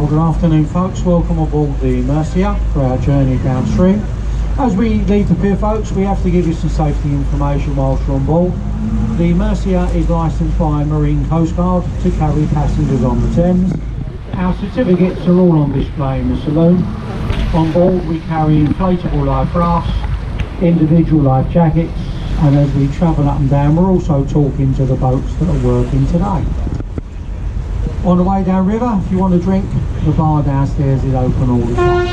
Well, good afternoon folks, welcome aboard the Mercia for our journey downstream. As we leave the pier folks, we have to give you some safety information whilst you're on board. The Mercia is licensed by Marine Coast Guard to carry passengers on the Thames. Our certificates are all on display in the saloon. On board we carry inflatable life rafts, individual life jackets, and as we travel up and down we're also talking to the boats that are working today. On the way down river, if you want a drink, the bar downstairs is open all the time.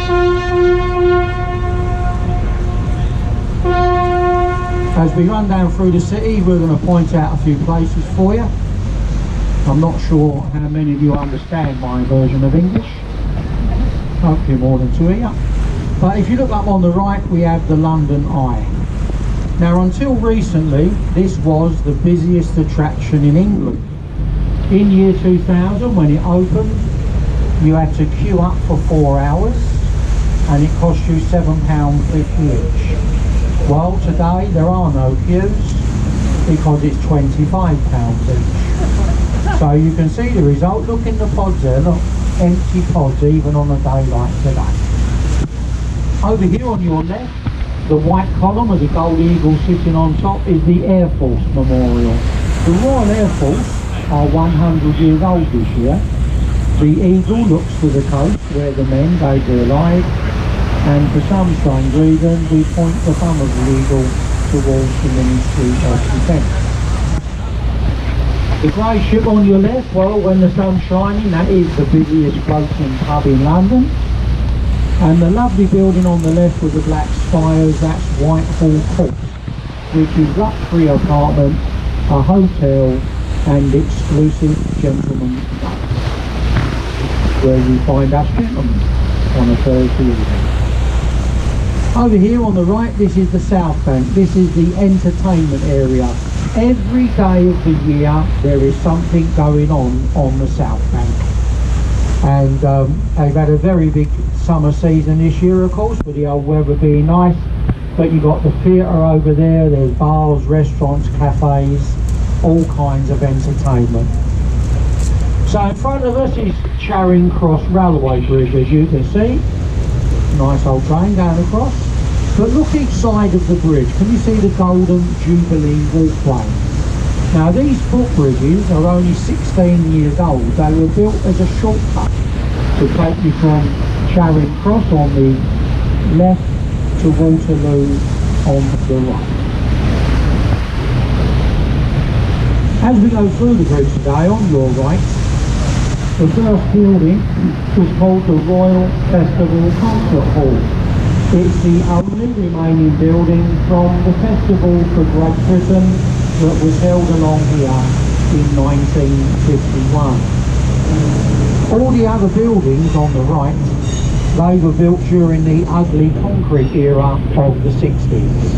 As we run down through the city, we're going to point out a few places for you. I'm not sure how many of you understand my version of English. Hopefully more than two of you. But if you look up on the right, we have the London Eye. Now until recently, this was the busiest attraction in England. In year 2000, when it opened, you had to queue up for 4 hours and it cost you £7.50 each. Well, today there are no queues because it's £25 each. So you can see the result. Look in the pods there, look, empty pods even on a day like today. Over here on your left, the white column with the gold eagle sitting on top is the Air Force Memorial. The Royal Air Force are 100 years old this year. The eagle looks to the coast where the men gave their lives, and for some strange reason we point the thumb of the eagle towards the Ministry of Defence. The grey ship on your left, well, when the sun's shining, that is the busiest floating pub in London. And the lovely building on the left with the black spires, that's Whitehall Court, which is luxury apartments, a hotel and exclusive gentlemen's club, where you find us gentlemen on a Thursday evening. Over here on the right, this is the South Bank. This is the entertainment area. Every day of the year there is something going on the South Bank. And they've had a very big summer season this year, of course, with the old weather being nice. But you've got the theatre over there, there's bars, restaurants, cafes, all kinds of entertainment. So in front of us is Charing Cross Railway Bridge, as you can see. Nice old train going across. But look each side of the bridge. Can you see the Golden Jubilee walkway? Now these footbridges are only 16 years old. They were built as a shortcut to take you from Charing Cross on the left to Waterloo on the right. As we go through the bridge today, on your right, the first building was called the Royal Festival Concert Hall. It's the only remaining building from the festival for Great Britain that was held along here in 1951. All the other buildings on the right, they were built during the ugly concrete era of the 60s.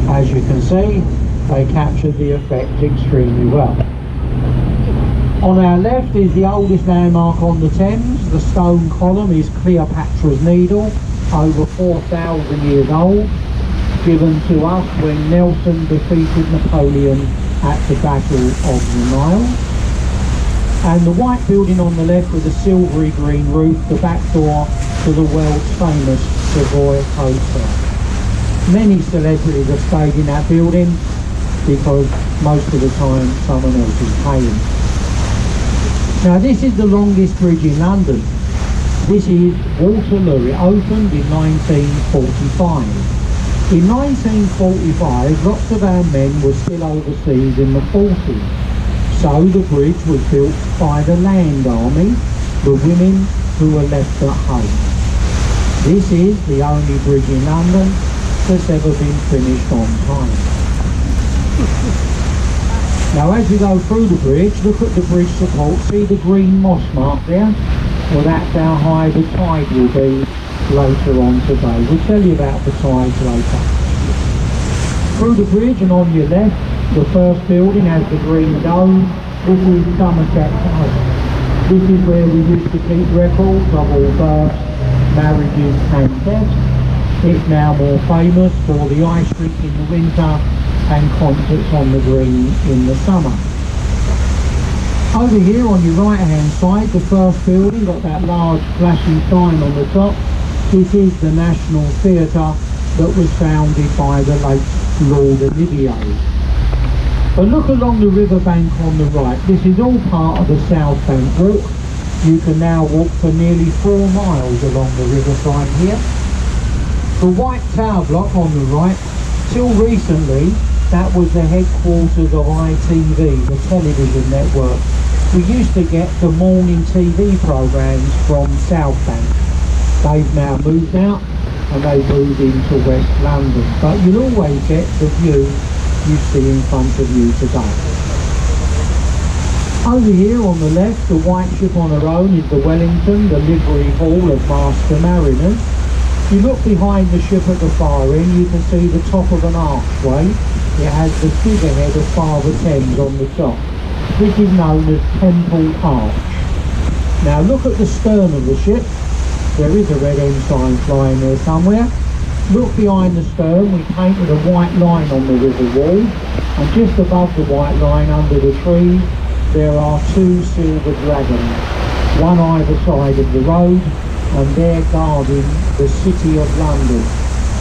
As you can see, they captured the effect extremely well. On our left is the oldest landmark on the Thames. The stone column is Cleopatra's Needle, over 4,000 years old, given to us when Nelson defeated Napoleon at the Battle of the Nile. And the white building on the left with the silvery green roof, the back door to the world's famous Savoy Hotel. Many celebrities have stayed in that building because most of the time someone else is paying. Now this is the longest bridge in London. This is Waterloo. It opened in 1945. In 1945, lots of our men were still overseas in the 40s. So the bridge was built by the land army, the women who were left at home. This is the only bridge in London that's ever been finished on time. Now as we go through the bridge, look at the bridge support. See the green moss mark there? Well, that's how high the tide will be later on today. We'll tell you about the tides later. Through the bridge and on your left, the first building has the green dome. This is Somerset House. This is where we used to keep records of all births, marriages and deaths. It's now more famous for the ice rink in the winter and concerts on the green in the summer. Over here on your right hand side, the first building, got that large flashing sign on the top. This is the National Theatre that was founded by the late Lord Olivier. But look along the riverbank on the right. This is all part of the South Bank route. You can now walk for nearly 4 miles along the riverside here. The white tower block on the right, till recently, that was the headquarters of ITV, the television network. We used to get the morning TV programmes from South Bank. They've now moved out and they've moved into West London. But you'll always get the view you see in front of you today. Over here on the left, the white ship on her own is the Wellington, the livery hall of Master Mariners. You look behind the ship at the far end, you can see the top of an archway. It has the figurehead of Father Thames on the top. This is known as Temple Arch. Now look at the stern of the ship. There is a red ensign flying there somewhere. Look behind the stern, we painted a white line on the river wall, and just above the white line under the trees there are 2 silver dragons, one either side of the road, and they're guarding the City of London.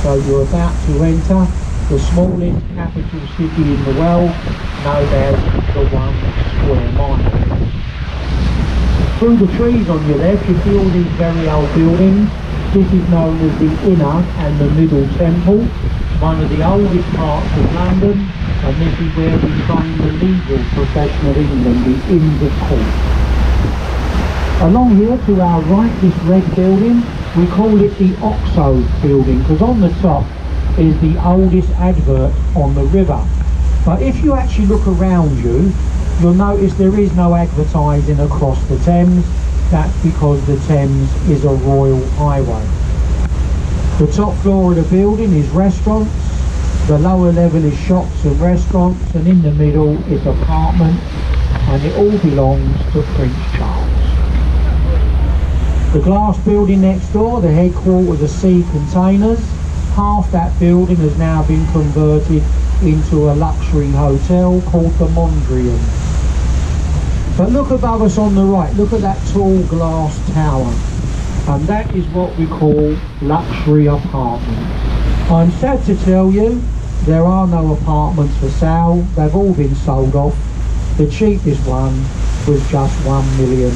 So you're about to enter the smallest capital city in the world, known as the 1 square mile. Through the trees on your left you see all these very old buildings. This is known as the Inner and the Middle Temple, one of the oldest parts of London, and this is where we train the legal profession of England, the Inns of Court. Along here to our right, this red building, we call it the Oxo building, because on the top is the oldest advert on the river. But if you actually look around you, you'll notice there is no advertising across the Thames. That's because the Thames is a royal highway. The top floor of the building is restaurants, the lower level is shops and restaurants, and in the middle is apartments, and it all belongs to Prince Charles. The glass building next door, the headquarters of Sea Containers, half that building has now been converted into a luxury hotel called the Mondrian. But look above us on the right, look at that tall glass tower, and that is what we call luxury apartments. I'm sad to tell you, there are no apartments for sale, they've all been sold off. The cheapest one was just £1 million.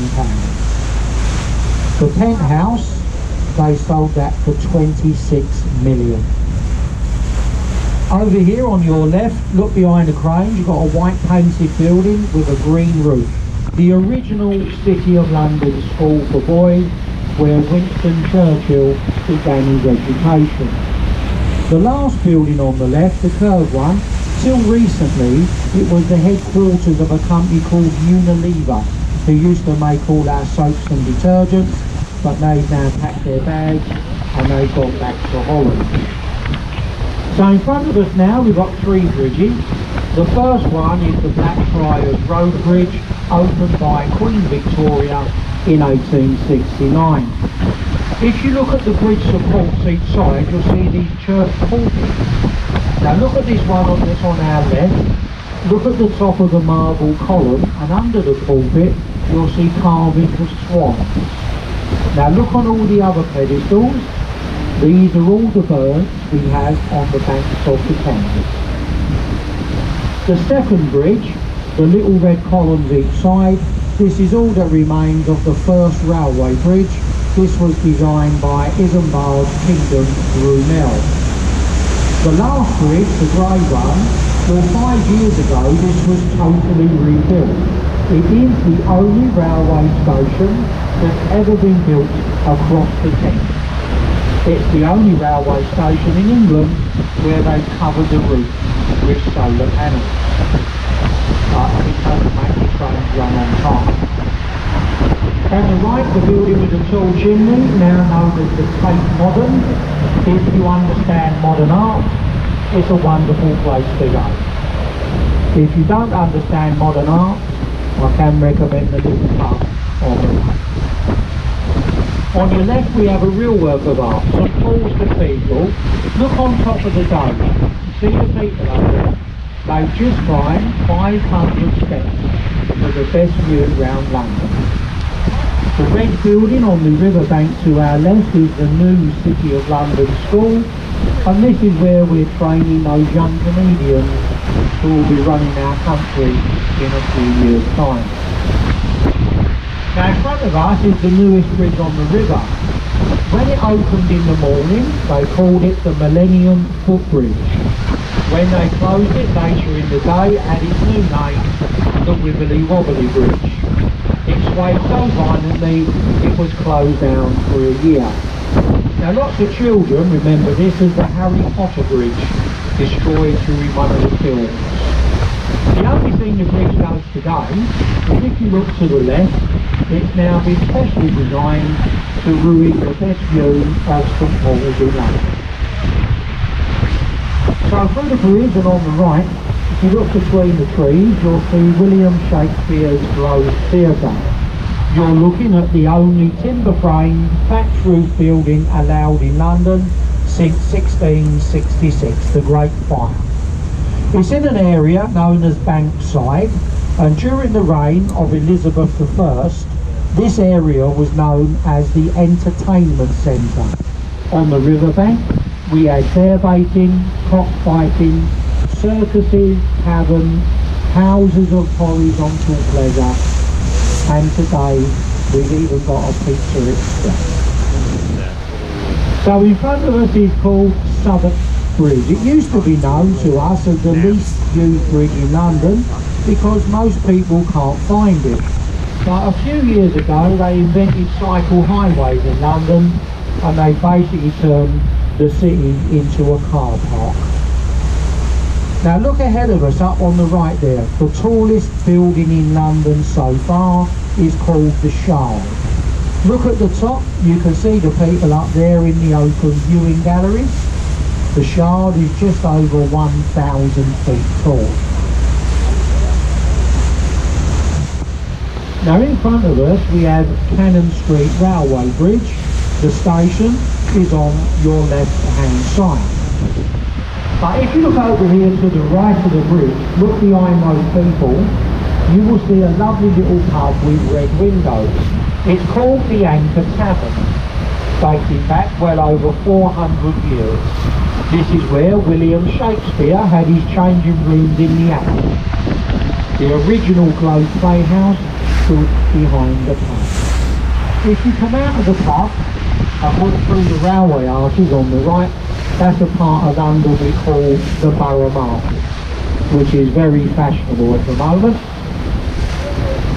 The penthouse, they sold that for 26 million. Over here on your left, look behind the cranes, you've got a white painted building with a green roof. The original City of London School for Boys, where Winston Churchill began his education. The last building on the left, the curved one, till recently it was the headquarters of a company called Unilever, who used to make all our soaps and detergents, but they've now packed their bags and they've gone back to Holland. So in front of us now we've got 3 bridges. The first one is the Blackfriars Road Bridge, opened by Queen Victoria in 1869. If you look at the bridge supports each side, you'll see these church pulpits. Now look at this one that's on our left. Look at the top of the marble column, and under the pulpit you'll see carvings of swans. Now look on all the other pedestals. These are all the birds we have on the banks of the Thames. The second bridge, the little red columns each side, this is all that remains of the first railway bridge. This was designed by Isambard's Kingdom Brunel. The last bridge, the grey one, well 5 years ago this was totally rebuilt. It is the only railway station that's ever been built across the Thames. It's the only railway station in England where they've covered the roof with solar panels. And it doesn't make the trains run on time. On the right, the building with the tall chimney, now known as the Tate Modern. If you understand modern art, it's a wonderful place to go. If you don't understand modern art, I can recommend the little pub on the right. On your left we have a real work of art, St Paul's Cathedral. Look on top of the dome. You see the people over there? they've just climbed 500 steps for the best view around London. The red building on the riverbank to our left is the new City of London School, and this is where we're training those young comedians who will be running our country in a few years' time. Now in front of us is the newest bridge on the river. When it opened in the morning, they called it the Millennium Footbridge. When they closed it later in the day, it had its new name, the Wibbly Wobbly Bridge. It swayed so violently, it was closed down for a year. Now lots of children remember this as the Harry Potter Bridge, destroyed during one of the films. The only thing the bridge does today is if you look to the left, it's now been specially designed to ruin the best view of St Paul's in London. So through the bridge and on the right, if you look between the trees, you'll see William Shakespeare's Globe Theatre. You're looking at the only timber-framed, thatch roof building allowed in London since 1666, the Great Fire. It's in an area known as Bankside, and during the reign of Elizabeth I, this area was known as the Entertainment Centre. On the riverbank, we had bear baiting, cockfighting, circuses, taverns, houses of horizontal pleasure, and today we've even got a Pizza Express. So in front of us is called Southwark Bridge. It used to be known to us as the least used bridge in London because most people can't find it. But a few years ago they invented cycle highways in London, and they basically turned the city into a car park. Now look ahead of us up on the right there. The tallest building in London so far is called the Shard. Look at the top, you can see the people up there in the open viewing galleries. The Shard is just over 1,000 feet tall. Now in front of us we have Cannon Street Railway Bridge. The station is on your left hand side. But if you look over here to the right of the bridge, look behind those people, you will see a lovely little pub with red windows. It's called the Anchor Tavern, dating back well over 400 years. This is where William Shakespeare had his changing rooms in the attic. The original Globe Playhouse stood behind the pub. If you come out of the pub and walk through the railway arches on the right, that's a part of London we call the Borough Market, which is very fashionable at the moment.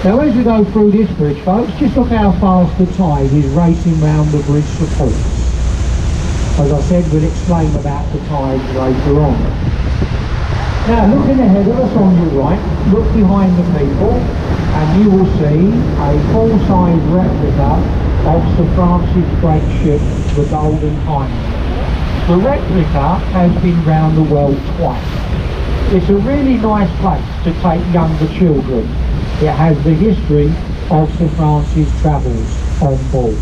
Now as we go through this bridge, folks, just look how fast the tide is racing round the bridge supports. As I said, we'll explain about the tides later on. Now looking ahead of us on your right, look behind the people and you will see a full-size replica of Sir Francis Drake's ship, the Golden Hind. The replica has been round the world twice. It's a really nice place to take younger children. It has the history of Sir Francis' travels on board.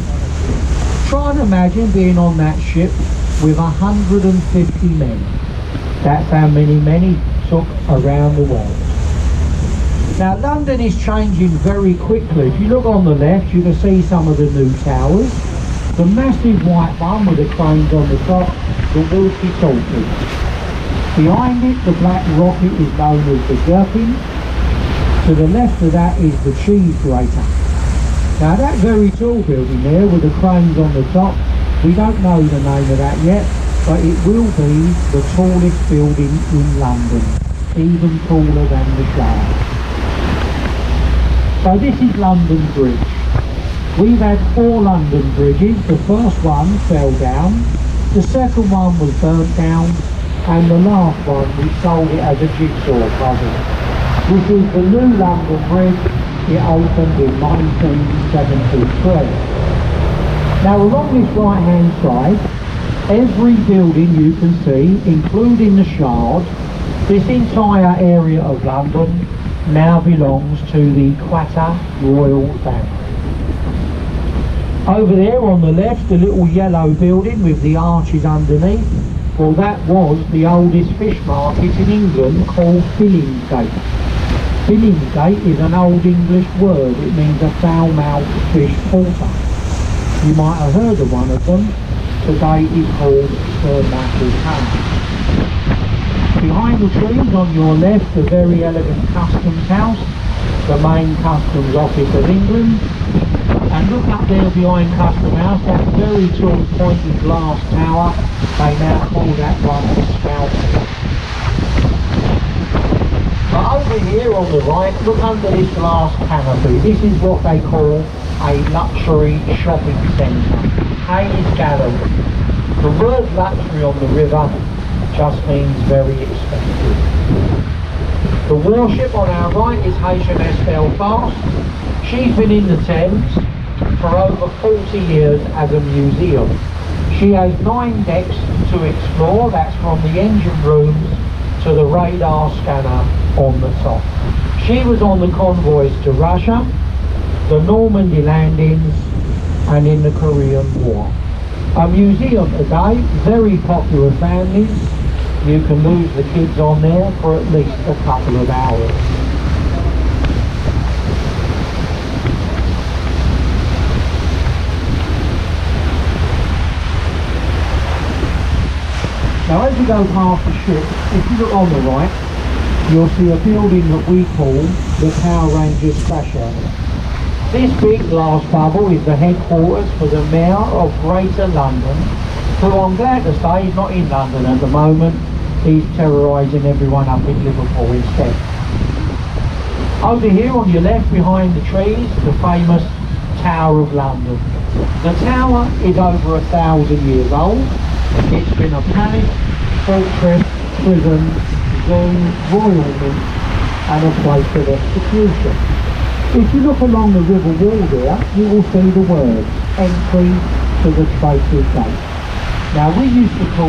Try and imagine being on that ship with 150 men. That's how many men he took around the world. Now London is changing very quickly. If you look on the left, you can see some of the new towers. The massive white one with the cranes on the top, the walkie-talkie. Behind it, the black rocket is known as the Gherkin. To the left of that is the cheese grater. Now that very tall building there with the cranes on the top, we don't know the name of that yet, but it will be the tallest building in London, even taller than the Shard. So this is London Bridge. We've had 4 London bridges. The first one fell down, the second one was burnt down, and the last one we sold it as a jigsaw puzzle. This is the new London Bridge. It opened in 1973. Now along this right hand side, every building you can see, including the Shard, this entire area of London now belongs to the Quatter royal family. Over there on the left, the little yellow building with the arches underneath, Well, that was the oldest fish market in England, called Billingsgate. Billingsgate is an old English word. It means a foul-mouthed fish porter. You might have heard of one of them. Today is called Sir Michael Thames. Behind the trees on your left, a very elegant customs house, the main customs office of England. And look up there behind Custom House, that very tall pointed glass tower. They now call that one Spout. But over here on the right, look under this glass canopy. This is what they call a luxury shopping centre, Hayes Gallery. The word luxury on the river just means very expensive. The warship on our right is HMS Belfast. She's been in the Thames for over 40 years as a museum. She has 9 decks to explore. That's from the engine rooms to the radar scanner on the top. She was on the convoys to Russia, the Normandy landings, and in the Korean War. A museum today, very popular families. You can lose the kids on there for at least a couple of hours. Now as you go past the ship, if you look on the right, you'll see a building that we call the Power Rangers Crash Area. This big glass bubble is the headquarters for the Mayor of Greater London, who I'm glad to say is not in London at the moment. He's terrorising everyone up in Liverpool instead. Over here on your left, behind the trees, the famous Tower of London. The tower is over 1,000 years old. It's been a palace, fortress, prison, zoo, royal mint, and a place of execution. If you look along the river wall there, you will see the words, entry to the Spaces Gate. Now we used to call